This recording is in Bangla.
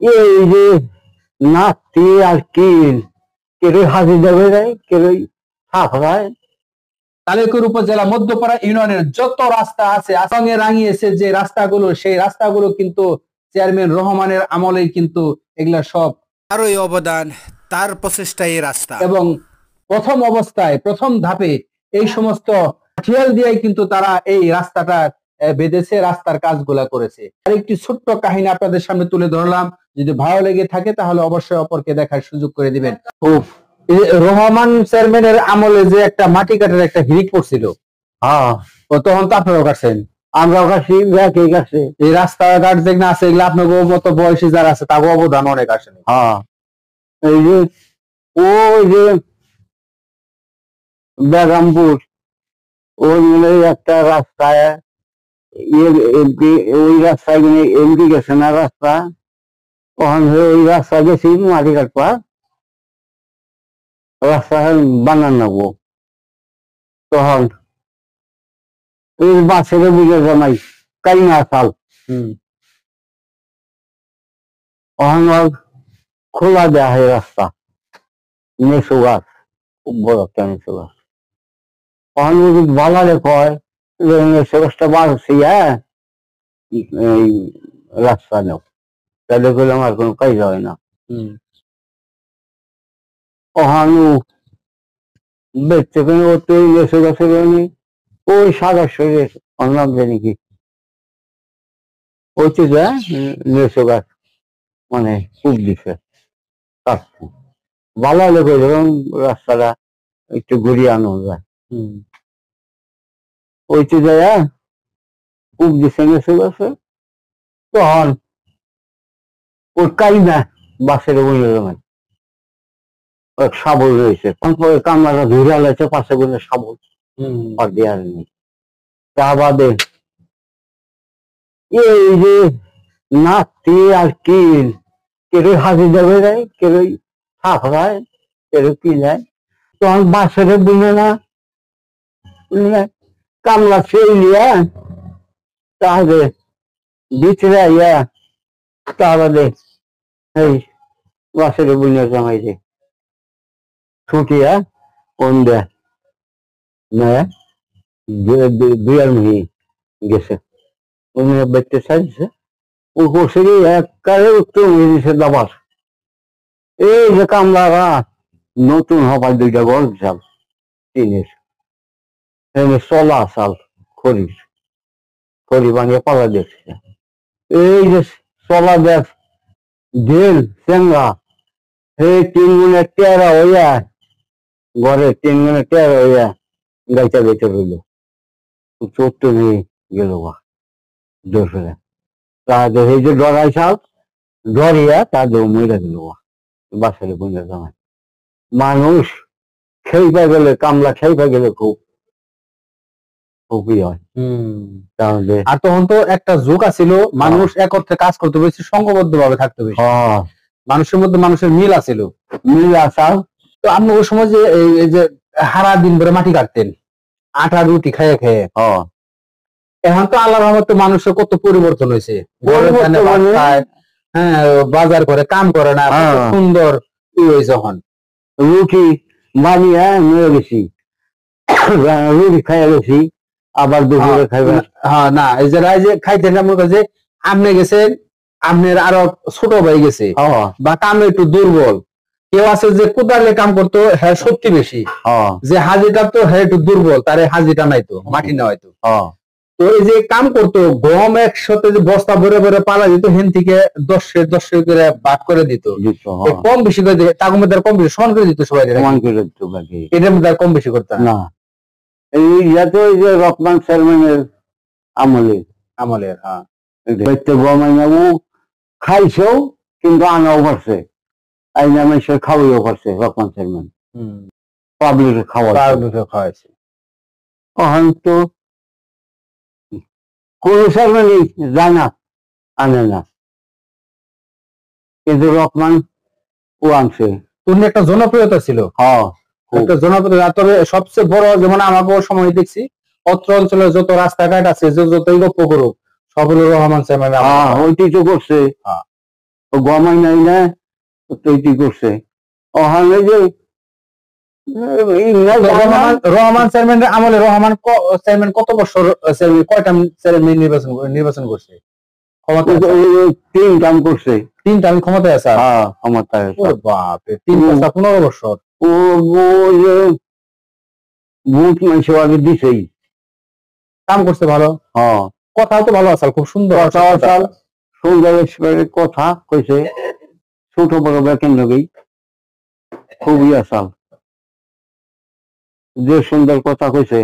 এই যে নাতি আর কি কেউ হাজি দেবে যায় কেউ সাফ হয়। কালিয়াকৈর উপজেলা মধ্যপাড়া ইউনিয়নের যত রাস্তা আছে সঙ্গে রাঙিয়েছে যে রাস্তাগুলো, সেই রাস্তাগুলো কিন্তু চেয়ারম্যান রহমানের আমলেই কিন্তু এগুলা সব তারই অবদান, তার প্রচেষ্টায় এই রাস্তা। এবং প্রথম অবস্থায় প্রথম ধাপে এই সমস্ত ম্যাটেরিয়াল দিয়ে কিন্তু তারা এই রাস্তাটা বেঁধেছে, রাস্তার কাজগুলা করেছে। আর একটি ছোট্ট কাহিনী আপনাদের সামনে তুলে ধরলাম, যদি ভালো লেগে থাকে তাহলে অবশ্যই অপরকে দেখার সুযোগ করে দিবেন। রহমান চেয়ারম্যানের আমলে যে একটা মাটি কাটার একটা হিরিক পড়ছিল, তখন তো আপনারাও কাটছেন, আমরাও কাছে একই কাছে এই রাস্তাঘাট যেগুলো আছে এগুলো আপনার মতো বয়সী যারা আছে তাকে অবদান অনেক আসে। এই যে ওই যে বেগমপুর ওই একটা রাস্তায় ওই রাস্তায় এমপি গেছে না রাস্তা, তখন ওই রাস্তা গেছি মাটি কাটবা রাস্তা বানান নেবো, তখন এই বাসের বুঝে জানাই কাইনা সাল খোলা দেয়া হয় রাস্তা, নেশো গাছ খুব বড় একটা নেশো গাছ, তখন যদি বালারে কয় নেশো গাছটা বাড়ছি এই রাস্তা নেও, তাহলে করলে আমার কোনো কাজ হয় না। ওখানে দেখতে পেলে ও তো নেশো গাছের ওই সাদা শরীর অন্যাম জানি কি ওই তো নেশো গাছ মানে খুব দিছে কাটছে, ভালো হলে করে যখন রাস্তাটা একটু ঘুরিয়ে আনো যায়, ওই তো যায় খুব দিছে নেশো গাছে, তখন ওর কাই না বাসের বলে জমায় শাবল রয়েছে, কামড়াটা ধরে আলাইছে পাশে বলে শাবল আর দেওয়ার নেই। তা বাদে এই যে নাতি আর কি কেউ হাজি দেবে যায় কেউ সাফ হয় কেউ কি যায়, তখন বাসের বুঝে না কামলা সেই নিয়ে তাহলে ভিতরে আইয়া তাহলে এই বাসের বুঝে জমাইছে ছুটিয়া কোন দেয় দুই আর মিহি গেছে বেঁচতে চাইছে ও করছে কি একবারে উত্তর হয়ে দিছে দাবার, এই যে কামলারা নতুন হবার দুইটা ঘর চাল টিনের চলা চাল খড়ির খড়ি বানিয়ে পালা দেখছে, এই যে চলা দেখ ঢেল চেঙ্গা এই 3 গুণে টেরা হইয়া ঘরে 3 গুণে টেরা হইয়া গাইতে গাইতে রইল, চোদ্দ নিয়ে গেল বা দোষরে তাদের এই যে ডরাই চাল ডরিয়া তাদের মহিলা গেল বাসারে বন্ধা জামাই মানুষ খেয়ে গেলে কামলা খেয়ে গেলে খুব খুবই হয়। তাহলে আর তখন তো একটা যুগ আছিল মানুষ একত্রে কাজ করতে বেশি সংঘবদ্ধ ভাবে থাকতে বেশি, মানুষের মধ্যে মানুষের মিল আছিল, মিল আসাল। তো আপনি ওই সময় যে এই যে সারা দিন ধরে মাটি কাটতেন আটা রুটি খেয়ে খেয়ে, এখন তো আল্লাহর রহমতে মানুষের কত পরিবর্তন হয়েছে, হ্যাঁ বাজার করে কাম করে না, সুন্দর যখন রুটি বানিয়ে নিয়ে গেছি রুটি খাইয়া গেছি আবার দুপুরে খাইবে হ্যাঁ না এই যে খাইতেন মনে করছে আপনি গেছেন আপনার আরো ছোট ভাই গেছে বা কামে একটু দুর্বল, কেউ আছে যে কোদালে কাম করতো হ্যাঁ শক্তি বেশি, যে হাজিটা তো হ্যাঁ একটু দুর্বল তার হাজিটা নাই তো মাটি না হয়তো, তো এই যে কাম করতো গম একসাথে যে বস্তা ভরে ভরে পালা দিত হেন থেকে 10 করে ভাগ করে দিত, কম বেশি করে তার মধ্যে কম বেশি সমান করে দিত সবাই, এটার মধ্যে কম বেশি করতাম না। এই যাতে ওই যে রহমান চেয়ারম্যানের আমলের হ্যাঁ গম ও খাইছেও কিন্তু আনাও পারছে আইনা মেসে খাওয়াইও পারছে রহমান চেয়ারম্যান পাবলিকে খাওয়াইছে, তখন তো কোন চেয়ারম্যানই যায় না আনে না, কিন্তু রহমান ও আনছে, উনি একটা জনপ্রিয়তা ছিল, একটা জনপ্রিয়তা। তবে সবচেয়ে বড় যেমন আমাকে সময় দেখছি অত্র অঞ্চলে যত রাস্তাঘাট আছে যতই গপ্প করুক সবগুলো রহমান চেয়ারম্যান ওইটি তো করছে। গমাই নাই না তৈরি করছে ওখানে যে রহমান চেয়ারম্যানের আমলে চেয়ারম্যান কত বছর কয়টা চেয়ারম্যান নির্বাচন করছে? তিন কাম করছে, 3 টার্ম ক্ষমতায় আছে। হ্যাঁ ক্ষমতায় আছে। ওরে বাপ রে, 3 + 15 বছর। ও ভোট মানুষ আগে দিছেই, কাম করছে ভালো। হ্যাঁ কথাও তো ভালো আছে, খুব সুন্দর কথা সুন্দর কথা কইছে, ছোট বড় বেতন লগেই খুবই আসাল, যে সুন্দর কথা কইছে।